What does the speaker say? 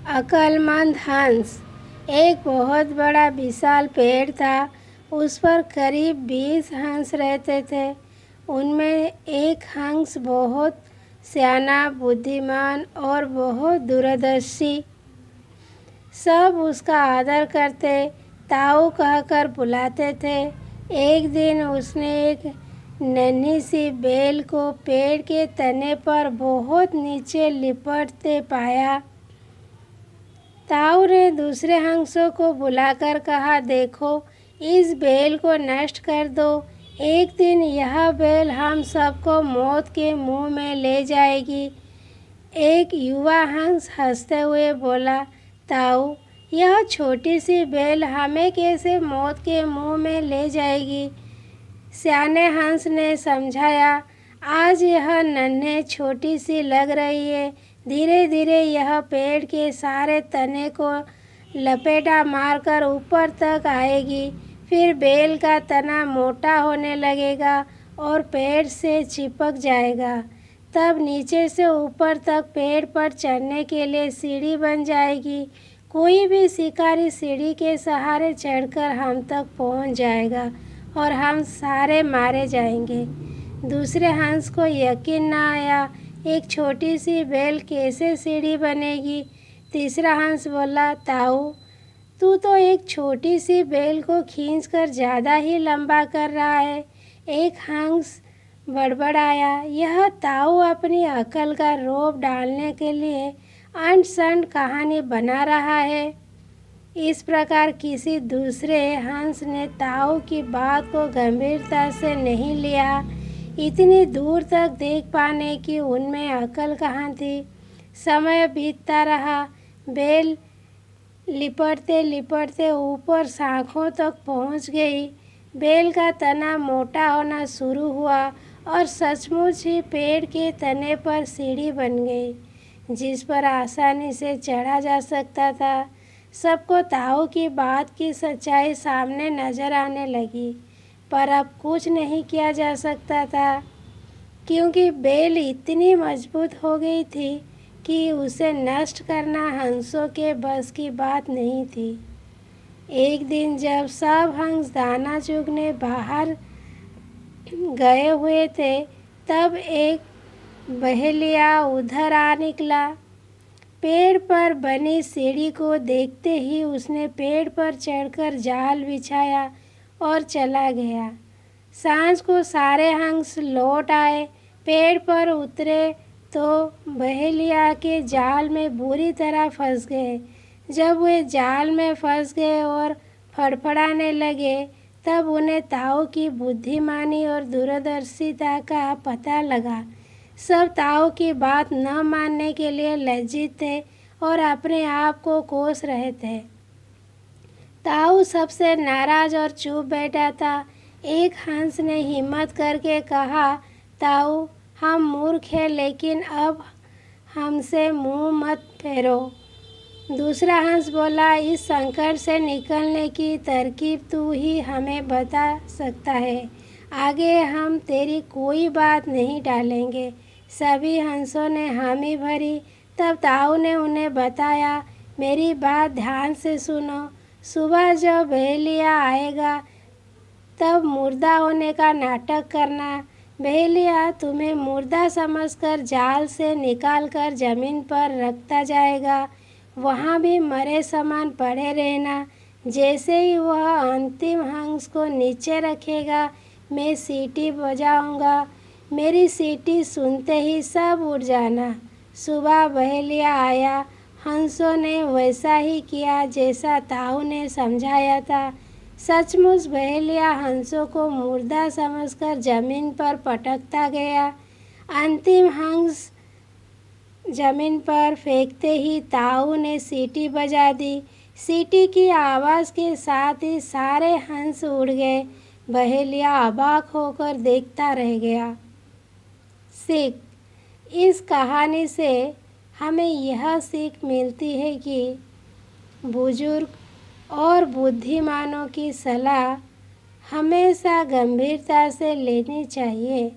अक्लमंद हंस। एक बहुत बड़ा विशाल पेड़ था। उस पर करीब 20 हंस रहते थे। उनमें एक हंस बहुत सियाना, बुद्धिमान और बहुत दूरदर्शी। सब उसका आदर करते, ताऊ कहकर बुलाते थे। एक दिन उसने एक नन्ही सी बेल को पेड़ के तने पर बहुत नीचे लिपटते पाया। ताऊ ने दूसरे हंसों को बुलाकर कहा, देखो, इस बेल को नष्ट कर दो। एक दिन यह बेल हम सबको मौत के मुंह में ले जाएगी। एक युवा हंस हंसते हुए बोला, ताऊ, यह छोटी सी बेल हमें कैसे मौत के मुंह में ले जाएगी? सियाने हंस ने समझाया, आज यह नन्हे छोटी सी लग रही है, धीरे धीरे यह पेड़ के सारे तने को लपेटा मारकर ऊपर तक आएगी। फिर बेल का तना मोटा होने लगेगा और पेड़ से चिपक जाएगा। तब नीचे से ऊपर तक पेड़ पर चढ़ने के लिए सीढ़ी बन जाएगी। कोई भी शिकारी सीढ़ी के सहारे चढ़कर हम तक पहुंच जाएगा और हम सारे मारे जाएंगे। दूसरे हंस को यकीन न आया, एक छोटी सी बेल कैसे सीढ़ी बनेगी? तीसरा हंस बोला, ताऊ, तू तो एक छोटी सी बेल को खींचकर ज़्यादा ही लंबा कर रहा है। एक हंस बड़बड़ाया, यह ताऊ अपनी अकल का रोब डालने के लिए अंट शंट कहानी बना रहा है। इस प्रकार किसी दूसरे हंस ने ताऊ की बात को गंभीरता से नहीं लिया। इतनी दूर तक देख पाने की उनमें अकल कहाँ थी। समय बीतता रहा। बेल लिपटते लिपटते ऊपर शाखों तक पहुँच गई। बेल का तना मोटा होना शुरू हुआ और सचमुच ही पेड़ के तने पर सीढ़ी बन गई, जिस पर आसानी से चढ़ा जा सकता था। सबको ताऊ की बात की सच्चाई सामने नजर आने लगी, पर अब कुछ नहीं किया जा सकता था, क्योंकि बेल इतनी मजबूत हो गई थी कि उसे नष्ट करना हंसों के बस की बात नहीं थी। एक दिन जब सब हंस दाना चुगने बाहर गए हुए थे, तब एक बहेलिया उधर आ निकला। पेड़ पर बनी सीढ़ी को देखते ही उसने पेड़ पर चढ़कर जाल बिछाया और चला गया। सांझ को सारे हंस लौट आए। पेड़ पर उतरे तो बहेलिया के जाल में बुरी तरह फंस गए। जब वे जाल में फंस गए और फड़फड़ाने लगे, तब उन्हें ताऊ की बुद्धिमानी और दूरदर्शिता का पता लगा। सब ताऊ की बात न मानने के लिए लज्जित थे और अपने आप को कोस रहे थे। ताऊ सबसे नाराज और चुप बैठा था। एक हंस ने हिम्मत करके कहा, ताऊ, हम मूर्ख हैं, लेकिन अब हमसे मुंह मत फेरो। दूसरा हंस बोला, इस संकट से निकलने की तरकीब तू ही हमें बता सकता है। आगे हम तेरी कोई बात नहीं टालेंगे। सभी हंसों ने हामी भरी। तब ताऊ ने उन्हें बताया, मेरी बात ध्यान से सुनो। सुबह जब बहेलिया आएगा, तब मुर्दा होने का नाटक करना। बहेलिया तुम्हें मुर्दा समझकर जाल से निकालकर जमीन पर रखता जाएगा। वहाँ भी मरे समान पड़े रहना। जैसे ही वह अंतिम हंस को नीचे रखेगा, मैं सीटी बजाऊंगा। मेरी सीटी सुनते ही सब उड़ जाना। सुबह बहेलिया आया। हंसों ने वैसा ही किया जैसा ताऊ ने समझाया था। सचमुच बहेलिया हंसों को मुर्दा समझकर जमीन पर पटकता गया। अंतिम हंस जमीन पर फेंकते ही ताऊ ने सीटी बजा दी। सीटी की आवाज़ के साथ ही सारे हंस उड़ गए। बहेलिया अबाक होकर देखता रह गया। सीख। इस कहानी से हमें यह सीख मिलती है कि बुजुर्ग और बुद्धिमानों की सलाह हमेशा गंभीरता से लेनी चाहिए।